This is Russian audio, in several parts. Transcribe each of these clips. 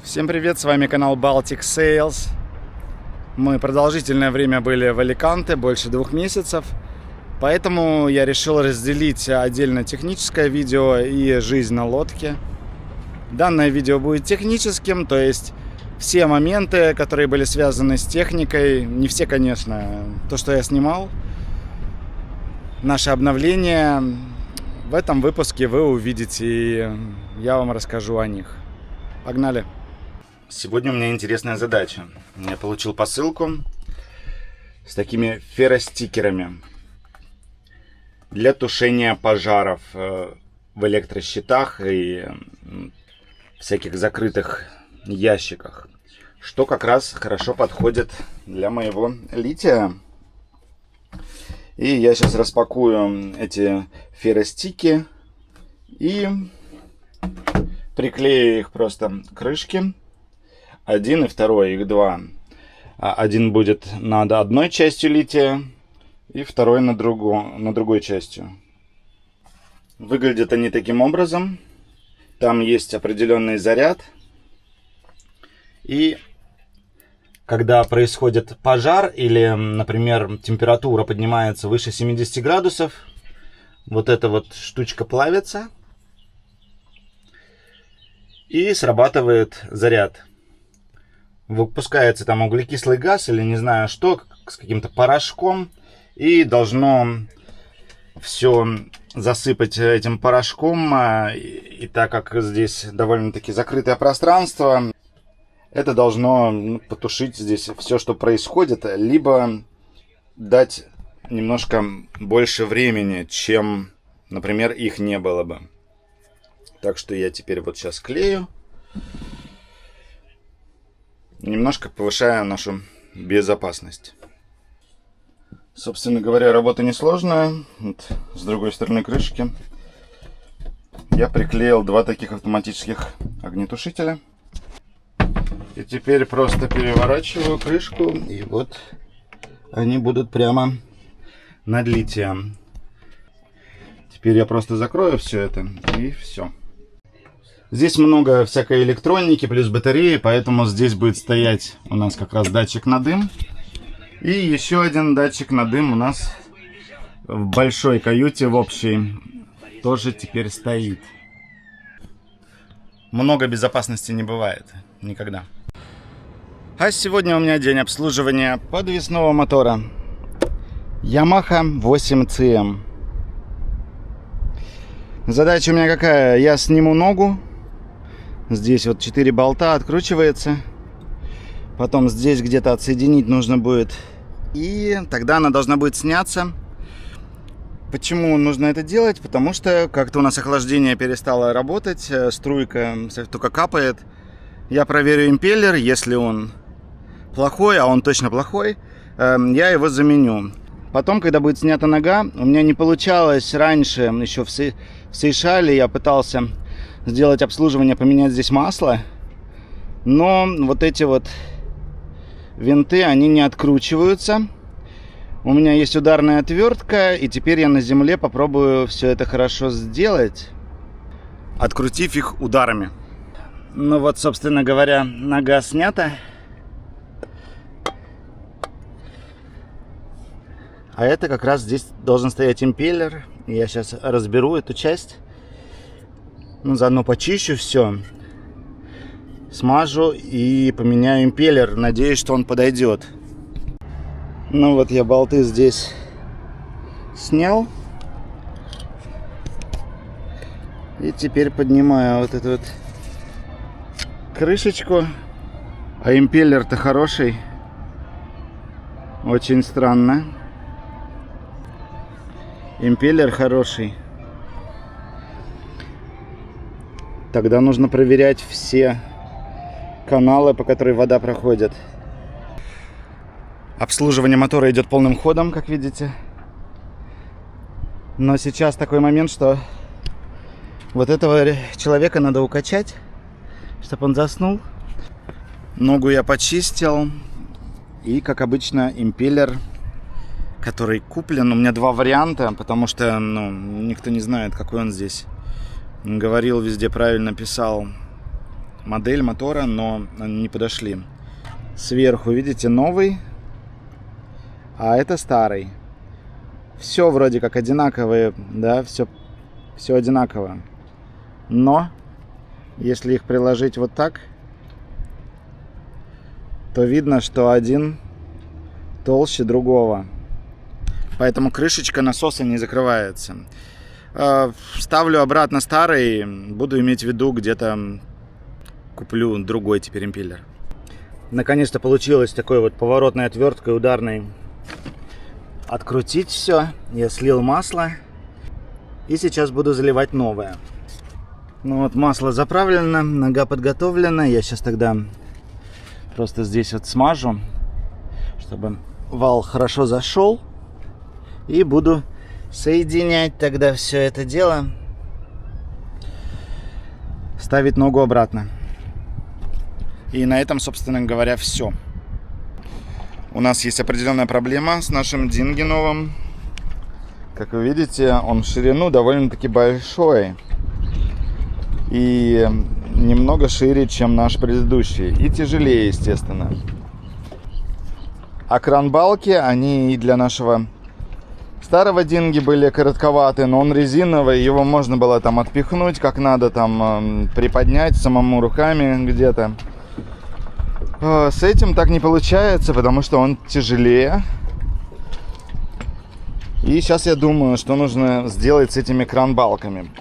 Всем привет, с вами канал Baltic Sales. Мы продолжительное время были в Аликанте, больше 2 месяцев. Поэтому я решил разделить отдельно техническое видео и жизнь на лодке. Данное видео будет техническим, то есть все моменты, которые были связаны с техникой, не все, конечно, то, что я снимал, наше обновление, в этом выпуске вы увидите, и я вам расскажу о них. Погнали! Сегодня у меня интересная задача. Я получил посылку с такими ферростикерами для тушения пожаров в электрощитах и всяких закрытых ящиках, что как раз хорошо подходит для моего лития. И я сейчас распакую эти ферростики и приклею их просто к крышке. Один и второй, их два. Один будет над одной частью лития, и второй над другой частью. Выглядят они таким образом. Там есть определенный заряд. И когда происходит пожар или, например, температура поднимается выше 70 градусов, вот эта вот штучка плавится и срабатывает заряд. Выпускается там углекислый газ или не знаю что, с каким-то порошком, и должно все засыпать этим порошком. И так как здесь довольно-таки закрытое пространство, это должно потушить здесь все, что происходит, либо дать немножко больше времени, чем, например, их не было бы. Так что я теперь вот сейчас клею. Немножко повышая нашу безопасность. Собственно говоря, работа несложная. Вот, с другой стороны крышки я приклеил 2 таких автоматических огнетушителя. И теперь просто переворачиваю крышку, и вот они будут прямо над литием. Теперь я просто закрою все это, и все. Здесь много всякой электроники, плюс батареи, поэтому здесь будет стоять у нас как раз датчик на дым. И еще один датчик на дым у нас в большой каюте, в общей, тоже теперь стоит. Много безопасности не бывает, никогда. А сегодня у меня день обслуживания подвесного мотора Yamaha 8CM. Задача у меня какая? Я сниму ногу. Здесь вот 4 болта, откручивается. Потом здесь где-то отсоединить нужно будет. И тогда она должна будет сняться. Почему нужно это делать? Потому что как-то у нас охлаждение перестало работать. Струйка только капает. Я проверю импеллер. Если он плохой, а он точно плохой, я его заменю. Потом, когда будет снята нога, у меня не получалось раньше, еще в Сейшале я пытался сделать обслуживание, поменять здесь масло, но вот эти вот винты, они не откручиваются. У меня есть ударная отвертка, и теперь я на земле попробую все это хорошо сделать, открутив их ударами. Ну вот, собственно говоря, нога снята. А это как раз здесь должен стоять импеллер. Я сейчас разберу эту часть. Ну, заодно почищу все. Смажу и поменяю импеллер. Надеюсь, что он подойдет. Ну вот я болты здесь снял. И теперь поднимаю вот эту вот крышечку. А импеллер-то хороший. Очень странно. Импеллер хороший. Тогда нужно проверять все каналы, по которым вода проходит. Обслуживание мотора идет полным ходом, как видите. Но сейчас такой момент, что вот этого человека надо укачать, чтобы он заснул. Ногу я почистил. И, как обычно, импеллер, который куплен. У меня 2 варианта, потому что никто не знает, какой он здесь. Говорил везде, правильно писал. модель мотора, но они не подошли. Сверху, видите, новый, а это старый. Все вроде как одинаковые, да, все одинаково. Но если их приложить вот так, то видно, что один толще другого. Поэтому крышечка насоса не закрывается. Ставлю обратно старый, буду иметь в виду, где-то куплю другой теперь импеллер. Наконец-то получилось такой вот поворотной отверткой ударной открутить все. Я слил масло и сейчас буду заливать новое. Ну вот, масло заправлено, нога подготовлена. Я сейчас тогда просто здесь вот смажу, чтобы вал хорошо зашел. И буду соединять тогда все это дело. Ставить ногу обратно. И на этом, собственно говоря, все. У нас есть определенная проблема с нашим динги новым. Как вы видите, он в ширину довольно-таки большой. И немного шире, чем наш предыдущий. И тяжелее, естественно. А кран-балки, они и для нашего старого динги были коротковаты, но он резиновый. Его можно было там отпихнуть, как надо, там приподнять самому руками где-то. С этим так не получается, потому что он тяжелее. И сейчас я думаю, что нужно сделать с этими кран-балками.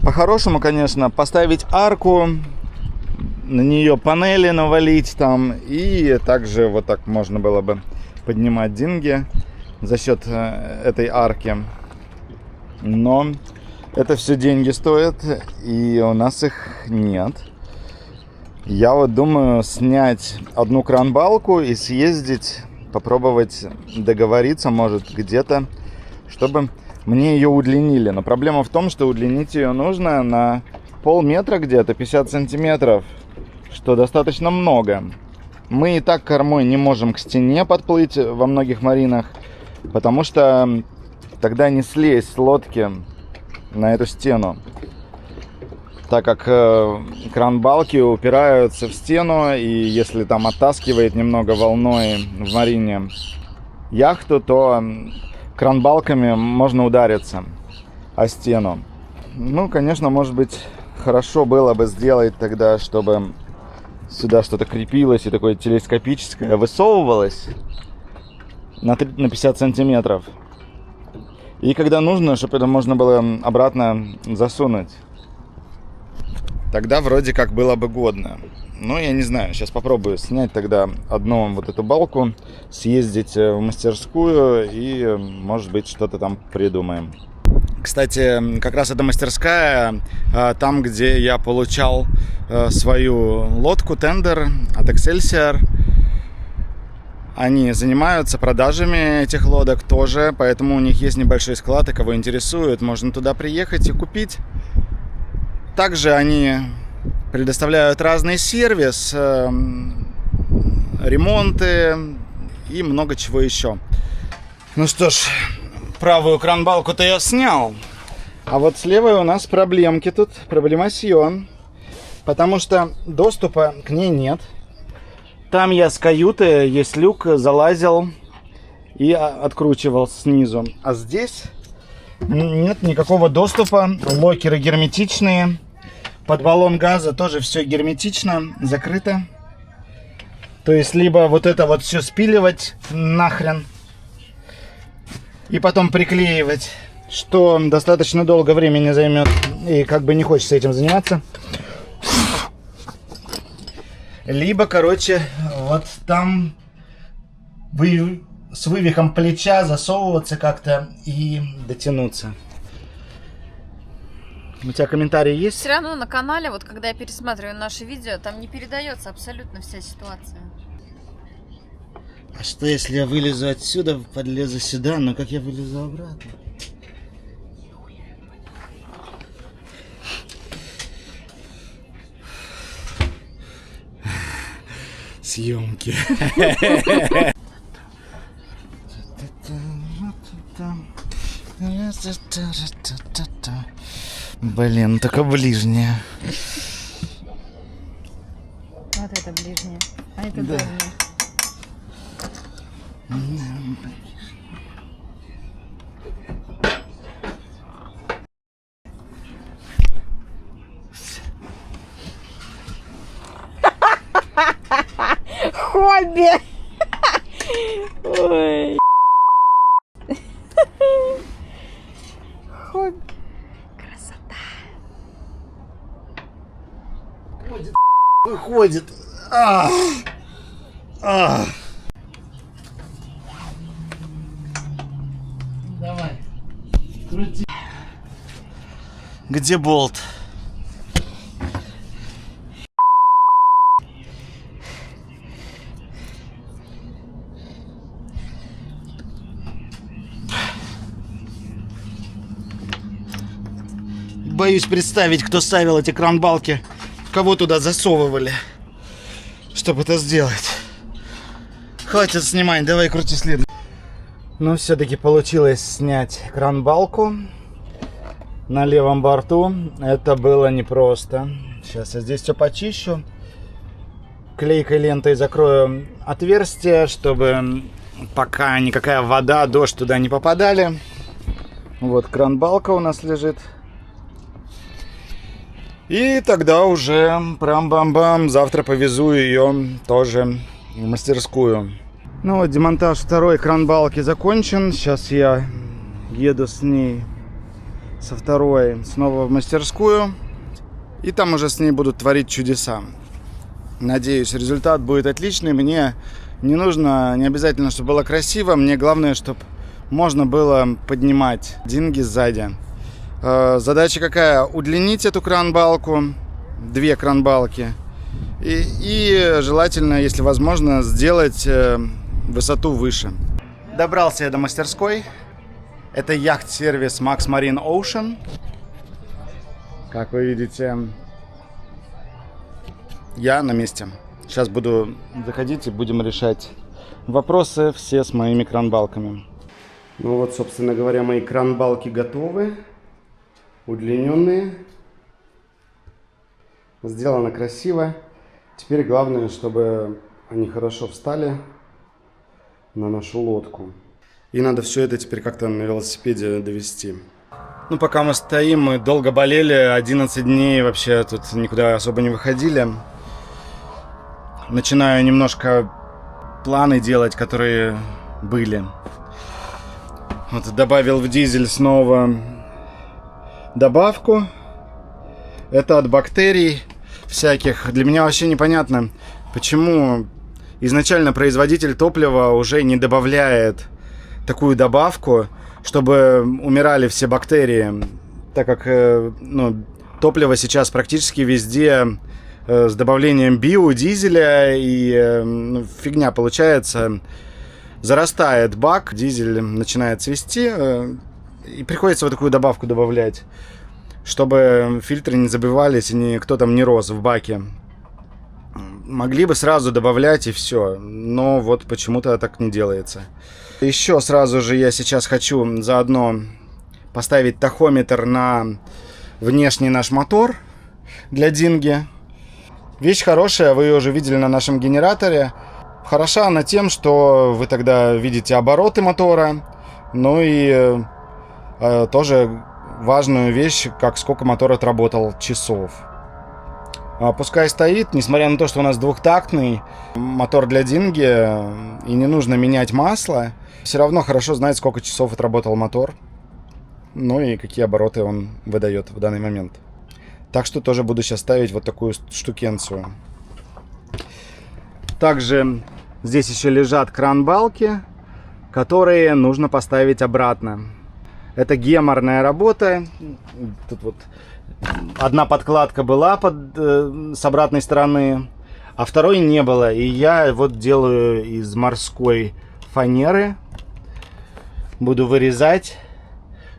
По-хорошему, конечно, поставить арку, на нее панели навалить там. И также вот так можно было бы поднимать динги за счет этой арки. Но это все деньги стоит, и у нас их нет. Я вот думаю снять одну кран-балку и съездить, попробовать договориться, может, где-то, чтобы мне ее удлинили. Но проблема в том, что удлинить ее нужно на полметра где-то, 50 сантиметров, что достаточно много. Мы и так кормой не можем к стене подплыть во многих маринах, потому что тогда не слезть с лодки на эту стену, так как кран-балки упираются в стену, и если там оттаскивает немного волной в марине яхту, то кран-балками можно удариться о стену. Ну, конечно, может быть, хорошо было бы сделать тогда, чтобы сюда что-то крепилось и такое телескопическое высовывалось на 50 сантиметров. И когда нужно, чтобы это можно было обратно засунуть. Тогда вроде как было бы годно. Но я не знаю, сейчас попробую снять тогда одну вот эту балку, съездить в мастерскую и, может быть, что-то там придумаем. Кстати, как раз эта мастерская, там, где я получал свою лодку, тендер от Excelsior. Они занимаются продажами этих лодок тоже, поэтому у них есть небольшой склад, и кого интересует, можно туда приехать и купить. Также они предоставляют разный сервис, ремонты и много чего еще. Ну что ж, правую кран-балку-то я снял. А вот с левой у нас проблемки тут, проблемасьон. Потому что доступа к ней нет. Там я с каюты, есть люк, залазил и откручивал снизу. А здесь нет никакого доступа. Локеры герметичные. Под баллон газа тоже все герметично, закрыто. То есть либо вот это вот все спиливать нахрен и потом приклеивать, что достаточно долго времени займет и как бы не хочется этим заниматься. Либо, короче, вот там с вывихом плеча засовываться как-то и дотянуться. У тебя комментарии есть? Все равно на канале, вот когда я пересматриваю наши видео, там не передается абсолютно вся ситуация. А что если я вылезу отсюда, подлезу сюда, но как я вылезу обратно? Съемки. Блин, только ближняя. ближняя, а это Да. дальняя. Хобби! Ой. Хобби. Красота. Выходит. Давай. Крути. Где болт? Боюсь представить, кто ставил эти кран-балки, кого туда засовывали, чтобы это сделать. Хватит снимать, давай крути следующий. Но все-таки получилось снять кран-балку на левом борту. Это было непросто. Сейчас я здесь все почищу. Клейкой лентой закрою отверстие, чтобы пока никакая вода, дождь туда не попадали. Вот кран-балка у нас лежит. И тогда уже прям-бам-бам, завтра повезу ее тоже в мастерскую. Ну вот, демонтаж второй кран-балки закончен. Сейчас я еду с ней, со второй, снова в мастерскую. И там уже с ней будут творить чудеса. Надеюсь, результат будет отличный. Мне не нужно, не обязательно, чтобы было красиво. Мне главное, чтобы можно было поднимать динги сзади. Задача какая? Удлинить эту кран-балку, 2 кран-балки, и желательно, если возможно, сделать высоту выше. Добрался я до мастерской. Это яхт-сервис Max Marine Ocean. Как вы видите, я на месте. Сейчас буду заходить и будем решать вопросы все с моими кран-балками. Ну вот, собственно говоря, мои кран-балки готовы. Удлиненные. Сделано красиво. Теперь главное, чтобы они хорошо встали на нашу лодку. И надо все это теперь как-то на велосипеде довести. Ну, пока мы стоим, мы долго болели. 11 дней вообще тут никуда особо не выходили. Начинаю немножко планы делать, которые были. Вот добавил в дизель снова добавку. Это от бактерий всяких. Для меня вообще непонятно, почему изначально производитель топлива уже не добавляет такую добавку, чтобы умирали все бактерии, так как топливо сейчас практически везде с добавлением биодизеля, и фигня получается. Зарастает бак, дизель начинает цвести, и приходится вот такую добавку добавлять, чтобы фильтры не забивались и никто там не рос в баке. Могли бы сразу добавлять и все, но вот почему-то так не делается. Еще сразу же я сейчас хочу заодно поставить тахометр на внешний наш мотор для динги. Вещь хорошая, вы ее уже видели на нашем генераторе. Хороша она тем, что вы тогда видите обороты мотора, ну и тоже важную вещь, как сколько мотор отработал часов. Пускай стоит, несмотря на то, что у нас двухтактный мотор для динги и не нужно менять масло, все равно хорошо знать, сколько часов отработал мотор, ну и какие обороты он выдает в данный момент. Так что тоже буду сейчас ставить вот такую штукенцию. Также здесь еще лежат кран-балки, которые нужно поставить обратно. Это геморная работа. Тут вот одна подкладка была с обратной стороны, а второй не было. И я вот делаю из морской фанеры. Буду вырезать,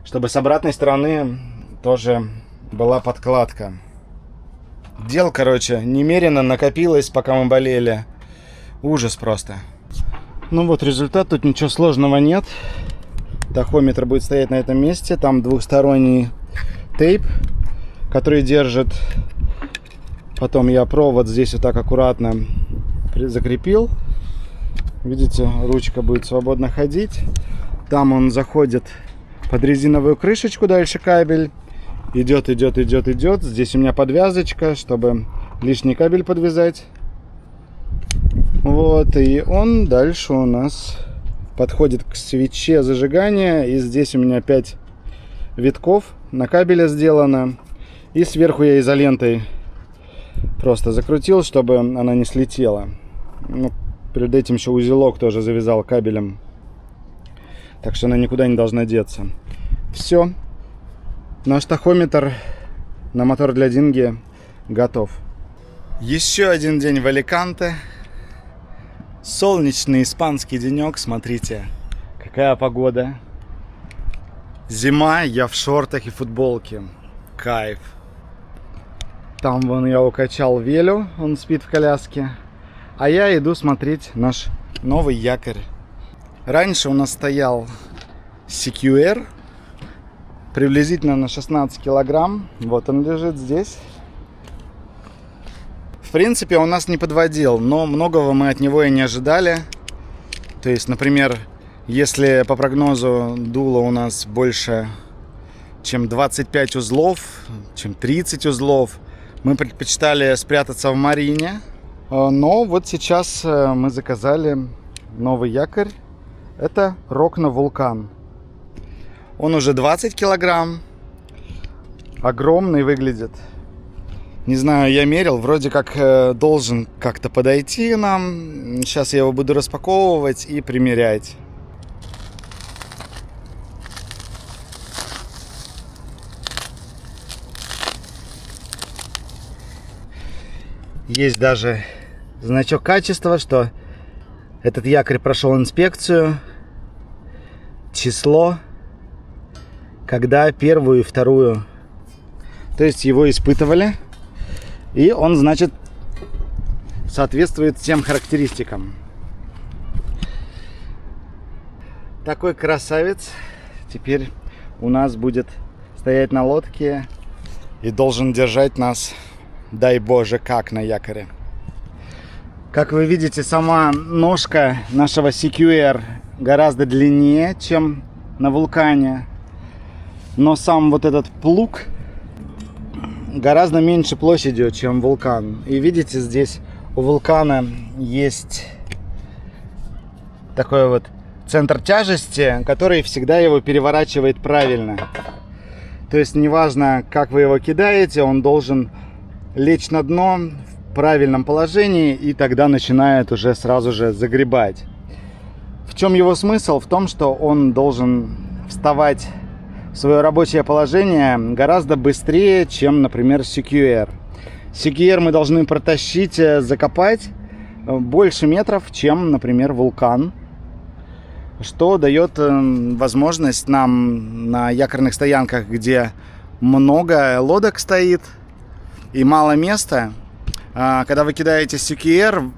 чтобы с обратной стороны тоже была подкладка. Дел, короче, немерено накопилось, пока мы болели. Ужас просто. Ну вот результат, тут ничего сложного нет. Тахометр будет стоять на этом месте. Там двухсторонний тейп, который держит. Потом я провод здесь вот так аккуратно закрепил. Видите, ручка будет свободно ходить. Там он заходит под резиновую крышечку, дальше кабель. Идет. Здесь у меня подвязочка, чтобы лишний кабель подвязать. Вот, и он дальше у нас подходит к свече зажигания. И здесь у меня 5 витков на кабеле сделано. И сверху я изолентой просто закрутил, чтобы она не слетела. Ну, перед этим еще узелок тоже завязал кабелем. Так что она никуда не должна деться. Все. Наш тахометр на мотор для динги готов. Еще один день в Аликанте. Солнечный испанский денек. Смотрите, какая погода. Зима, я в шортах и футболке. Кайф. Там вон я укачал Велю, он спит в коляске. А я иду смотреть наш новый якорь. Раньше у нас стоял CQR, приблизительно на 16 килограмм. Вот он лежит здесь. В принципе, он нас не подводил, но многого мы от него и не ожидали. То есть, например, если по прогнозу дуло у нас больше, чем 25 узлов, чем 30 узлов, мы предпочитали спрятаться в марине. Но вот сейчас мы заказали новый якорь. Это Rokno Vulcan. Он уже 20 килограмм. Огромный выглядит. Не знаю, я мерил. Вроде как должен как-то подойти нам. Сейчас я его буду распаковывать и примерять. Есть даже значок качества, что этот якорь прошел инспекцию. Число, когда первую и вторую. То есть его испытывали. И он, значит, соответствует всем характеристикам. Такой красавец теперь у нас будет стоять на лодке и должен держать нас, дай Боже, как на якоре. Как вы видите, сама ножка нашего CQR гораздо длиннее, чем на Вулкане. Но сам вот этот плуг гораздо меньше площадью, чем Вулкан. И видите, здесь у Вулкана есть такой вот центр тяжести, который всегда его переворачивает правильно. То есть неважно, как вы его кидаете, он должен лечь на дно в правильном положении, и тогда начинает уже сразу же загребать. В чем его смысл? В том, что он должен вставать в свое рабочее положение гораздо быстрее, чем, например, CQR. CQR мы должны протащить, закопать больше метров, чем, например, Вулкан, что дает возможность нам на якорных стоянках, где много лодок стоит и мало места. Когда вы кидаете CQR,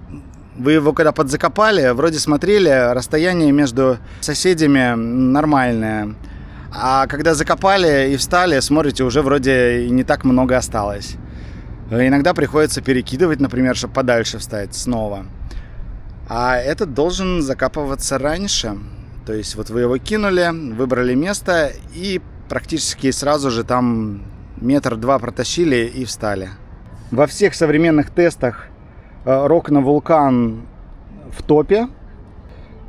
вы его когда подзакопали, вроде смотрели, расстояние между соседями нормальное. А когда закопали и встали, смотрите, уже вроде и не так много осталось. Иногда приходится перекидывать, например, чтобы подальше встать снова. А этот должен закапываться раньше. То есть вот вы его кинули, выбрали место и практически сразу же там метр-два протащили и встали. Во всех современных тестах Rokno Vulcan в топе,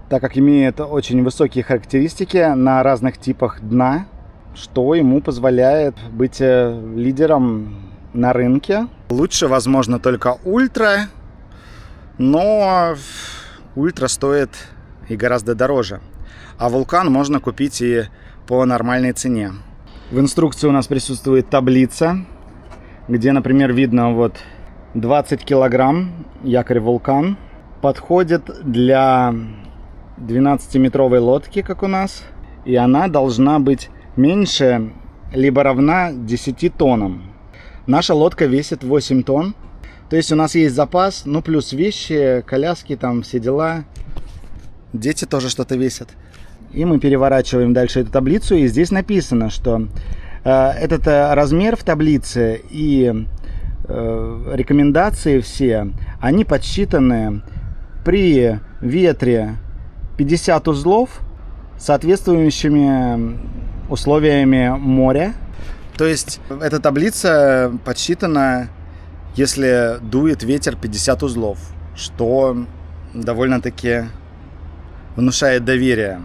так как имеет очень высокие характеристики на разных типах дна, что ему позволяет быть лидером на рынке. Лучше, возможно, только ультра, но ультра стоит и гораздо дороже. А Vulcan можно купить и по нормальной цене. В инструкции у нас присутствует таблица, где, например, видно вот 20 килограмм якорь Vulcan. Подходит для 12-метровой лодки, как у нас. И она должна быть меньше, либо равна 10 тоннам. Наша лодка весит 8 тонн. То есть у нас есть запас, ну плюс вещи, коляски, там все дела. Дети тоже что-то весят. И мы переворачиваем дальше эту таблицу. И здесь написано, что этот размер в таблице и рекомендации все, они подсчитаны при ветре 50 узлов с соответствующими условиями моря. То есть эта таблица подсчитана, если дует ветер 50 узлов, что довольно-таки внушает доверие.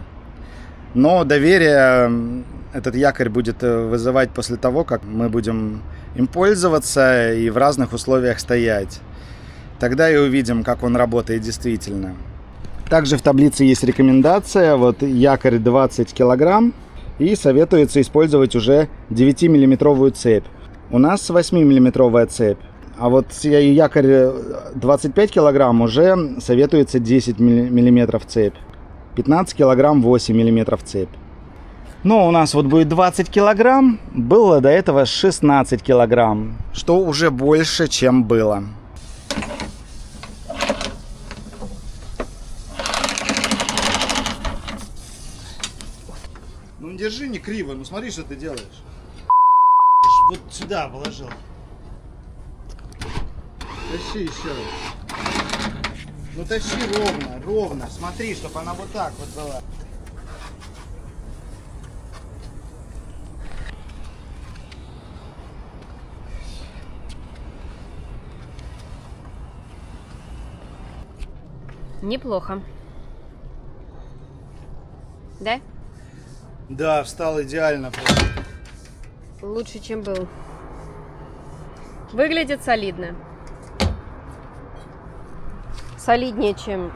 Но доверие этот якорь будет вызывать после того, как мы будем им пользоваться и в разных условиях стоять. Тогда и увидим, как он работает действительно. Также в таблице есть рекомендация. Вот якорь 20 килограмм. И советуется использовать уже 9-миллиметровую цепь. У нас 8-миллиметровая цепь. А вот якорь 25 килограмм уже советуется 10 миллиметров цепь. 15 килограмм 8 миллиметров цепь. Но у нас вот будет 20 килограмм. Было до этого 16 килограмм. Что уже больше, чем было. Ну не держи не криво, ну смотри, что ты делаешь. Вот сюда положил. Тащи еще раз. Ну тащи ровно, ровно. Смотри, чтобы она вот так вот была. Неплохо. Да? Да, встал идеально просто. Лучше, чем был. Выглядит солидно. Солиднее, чем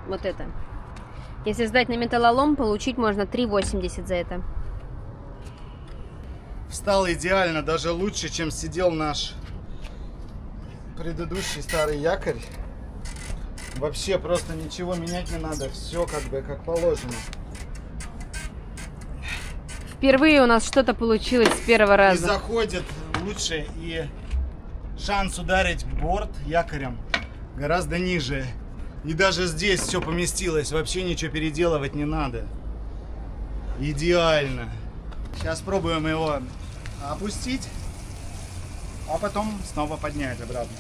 вот это. Если сдать на металлолом, получить можно 3,80 за это. Встал идеально, даже лучше, чем сидел наш предыдущий старый якорь. Вообще просто ничего менять не надо, все как бы как положено. Впервые у нас что-то получилось с первого И раза. заходит лучше, и шанс ударить борт якорем гораздо ниже. И даже здесь все поместилось, вообще ничего переделывать не надо. Идеально. Сейчас пробуем его опустить, а потом снова поднять обратно.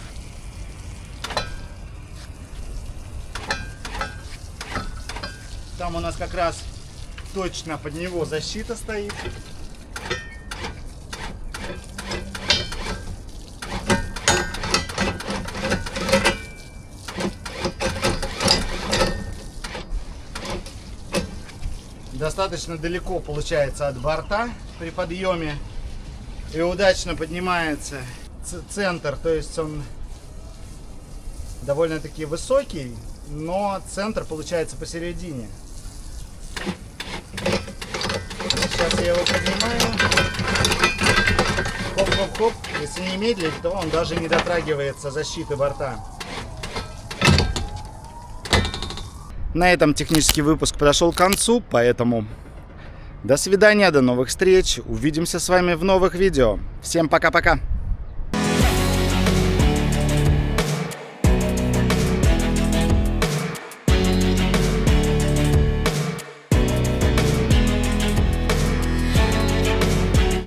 Там у нас как раз точно под него защита стоит. Достаточно далеко получается от борта при подъеме и удачно поднимается центр, то есть он довольно-таки высокий, но центр получается посередине. Сейчас я его поднимаю. Хоп-хоп-хоп. Если не медлить, то он даже не дотрагивается защиты борта. На этом технический выпуск подошел к концу, поэтому до свидания, до новых встреч. Увидимся с вами в новых видео. Всем пока-пока.